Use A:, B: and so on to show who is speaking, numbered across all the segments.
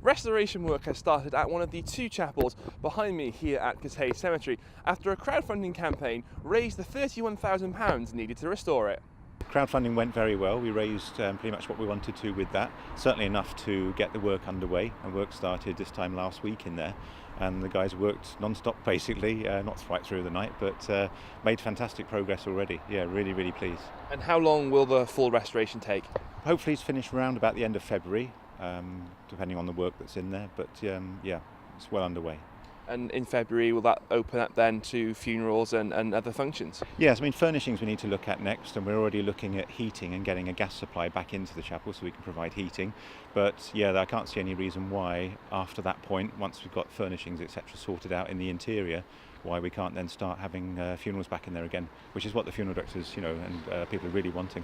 A: Restoration work has started at one of the two chapels behind me here at Cathays Cemetery after a crowdfunding campaign raised the £31,000 needed to restore it.
B: Crowdfunding went very well. We raised pretty much what we wanted to with that, certainly enough to get the work underway, and work started this time last week in there, and the guys worked non-stop basically, not right through the night, but made fantastic progress already. Yeah, really pleased.
A: And how long will the full restoration take?
B: Hopefully it's finished around about the end of February, depending on the work that's in there, but yeah, it's well underway.
A: And in February, will that open up then to funerals and other functions?
B: Yes, I mean furnishings we need to look at next, and we're already looking at heating and getting a gas supply back into the chapel so we can provide heating. But yeah, I can't see any reason why after that point, once we've got furnishings etc. sorted out in the interior, why we can't then start having funerals back in there again, which is what the funeral directors, and people are really wanting.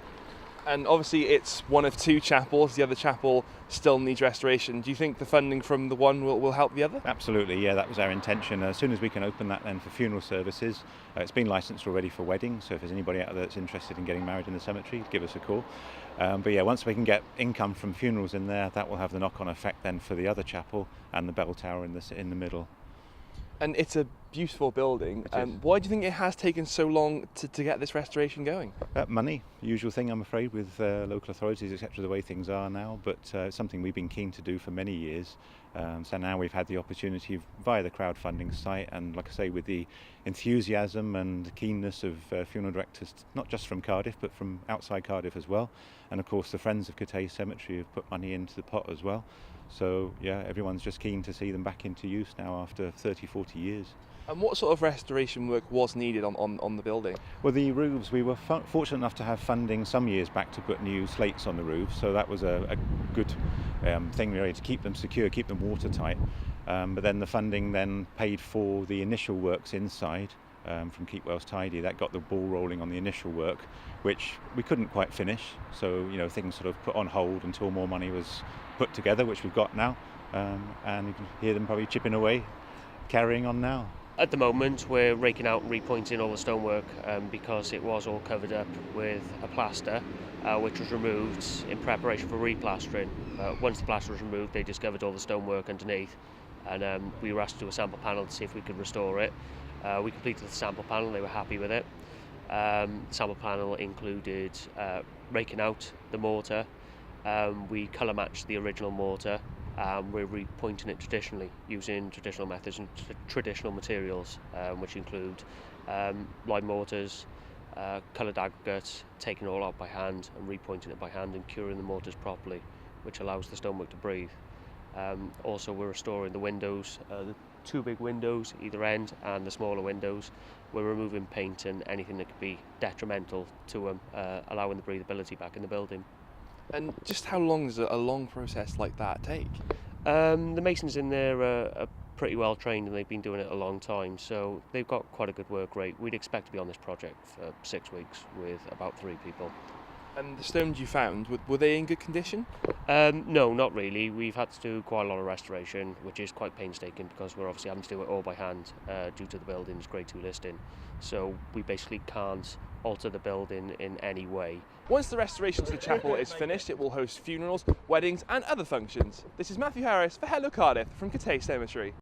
A: And obviously it's one of two chapels, the other chapel still needs restoration. Do you think the funding from the one will help the other?
B: Absolutely, yeah, that was our intention. As soon as we can open that then for funeral services, it's been licensed already for weddings, so if there's anybody out there that's interested in getting married in the cemetery, give us a call. But yeah, once we can get income from funerals in there, that will have the knock-on effect then for the other chapel and the bell tower in the middle.
A: And it's a beautiful building. Why do you think it has taken so long to get this restoration going?
B: Money, usual thing I'm afraid with local authorities etc. the way things are now, but it's something we've been keen to do for many years. So now we've had the opportunity via the crowdfunding site, and like I say, with the enthusiasm and keenness of funeral directors, not just from Cardiff but from outside Cardiff as well, and of course the Friends of Cathays Cemetery have put money into the pot as well. So yeah, everyone's just keen to see them back into use now after 30-40 years.
A: And what sort of restoration work was needed on the building?
B: Well, the roofs, we were fortunate enough to have funding some years back to put new slates on the roofs, so that was a good thing really to keep them secure, keep them watertight. But then the funding then paid for the initial works inside from Keep Wells Tidy. That got the ball rolling on the initial work, which we couldn't quite finish, so things sort of put on hold until more money was put together, which we've got now, and you can hear them probably chipping away, carrying on now.
C: At the moment we're raking out and repointing all the stonework because it was all covered up with a plaster which was removed in preparation for replastering. Once the plaster was removed, they discovered all the stonework underneath, and we were asked to do a sample panel to see if we could restore it. We completed the sample panel, they were happy with it. The sample panel included raking out the mortar. We colour matched the original mortar. We're repointing it traditionally using traditional methods and traditional materials, which include lime mortars, coloured aggregates, taking it all out by hand and repointing it by hand and curing the mortars properly, which allows the stonework to breathe. Also, we're restoring the windows, the two big windows either end and the smaller windows. We're removing paint and anything that could be detrimental to them, allowing the breathability back in the building.
A: And just how long does a long process like that take?
C: The masons in there are pretty well trained and they've been doing it a long time, so they've got quite a good work rate. We'd expect to be on this project for 6 weeks with about 3 people.
A: And the stones you found, were they in good condition?
C: No, not really. We've had to do quite a lot of restoration, which is quite painstaking because we're obviously having to do it all by hand due to the building's Grade 2 listing. So we basically can't alter the building in any way.
A: Once the restoration to the chapel is finished, it will host funerals, weddings and other functions. This is Matthew Harris for Hello Cardiff from Cathays Cemetery.